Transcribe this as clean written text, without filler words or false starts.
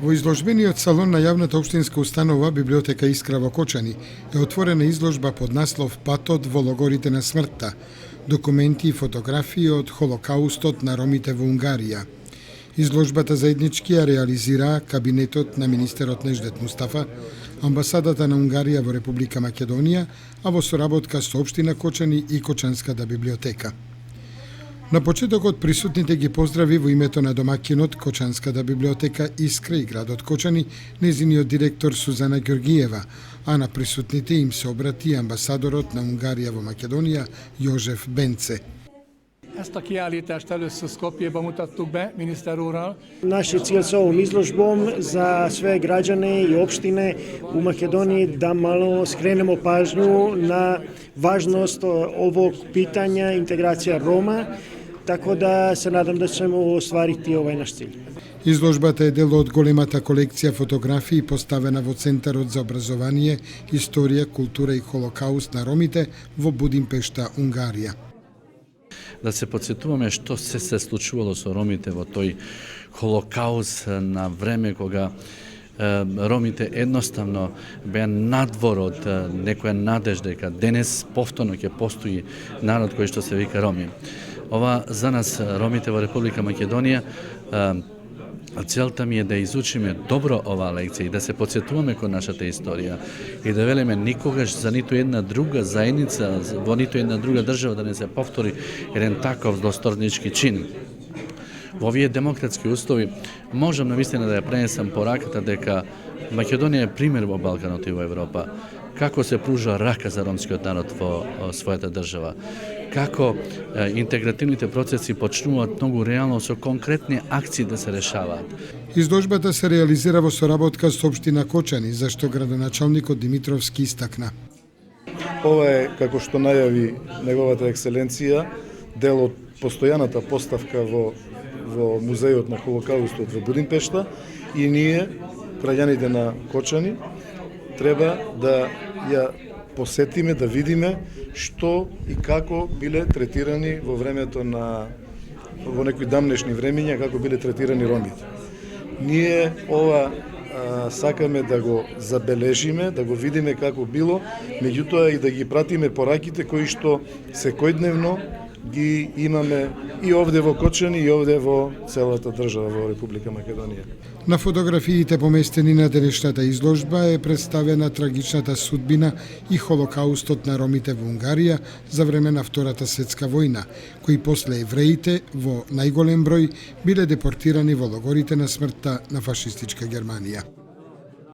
Во изложбениот салон на јавната општинска установа Библиотека Искра во Кочани е отворена изложба под наслов Патот во логорите на смртта, документи и фотографии од Холокаустот на ромите во Унгарија. Изложбата заеднички ја реализира кабинетот на министерот Неждет Мустафа, амбасадата на Унгарија во Република Македонија, а во соработка со општина Кочани и Кочанската библиотека. На почетокот присутните ги поздрави во името на домакинот Кочанската библиотека Искра и градот Кочани, незиниот директор Сузана Ѓоргиева, а на присутните им се обрати амбасадорот на Унгарија во Македонија Јожеф Бенце. Ezt a kiállítást először Skopjeban mutattuk be, miniszter úrral. Naš je cilj sa ovom izložbom za sve građane i opštine u Makedoniji da malo skrenemo pažnju na važnost ovog pitanja integracija Roma, tako da se nadam da ćemo ostvariti ovaj naš cilj. Изложбата е дел од големата колекција фотографии поставена во Центарот за образование, историја, култура и холокауст на ромите во Будимпешта, Унгарија. Да се подсетуваме што се случувало со ромите во тој холокауст на време кога ромите едноставно беа надвор од некоја надежда дека денес повторно ќе постои народ кој што се вика роми. Ова за нас ромите во Република Македонија целта ми е да изучиме добро оваа лекција и да се подсетуваме кон нашата историја и да велиме никогаш за ниту една друга заедница, во ниту една друга држава да не се повтори еден таков злосторнички чин. Во овие демократски услови можам навистина да ја пренесам пораката дека Македонија е пример во Балканот и во Европа, како се пружа рака за ромскиот народ во својата држава, како интегративните процеси почнуваат многу реално со конкретни акции да се решаваат. Изложбата се реализира во соработка со општина Кочани, зашто градоначалникот Димитровски истакна. Ова е, како што најави неговата екселенција, дел од постојаната поставка во Музејот на Холокаустот во Будимпешта и ние, граѓаните на Кочани, треба да ја посетиме, да видиме што и како биле третирани во времето во некои дамнешни времиња, како биле третирани ромите. Ние ова сакаме да го забележиме, да го видиме како било, меѓутоа и да ги пратиме пораките кои што секојдневно ги имаме и овде во Кочани и овде во целата држава во Република Македонија. На фотографиите поместени на денешната изложба е представена трагичната судбина и холокаустот на ромите во Унгарија за време на Втората светска војна, кои после евреите во најголем број биле депортирани во логорите на смртта на фашистичка Германија.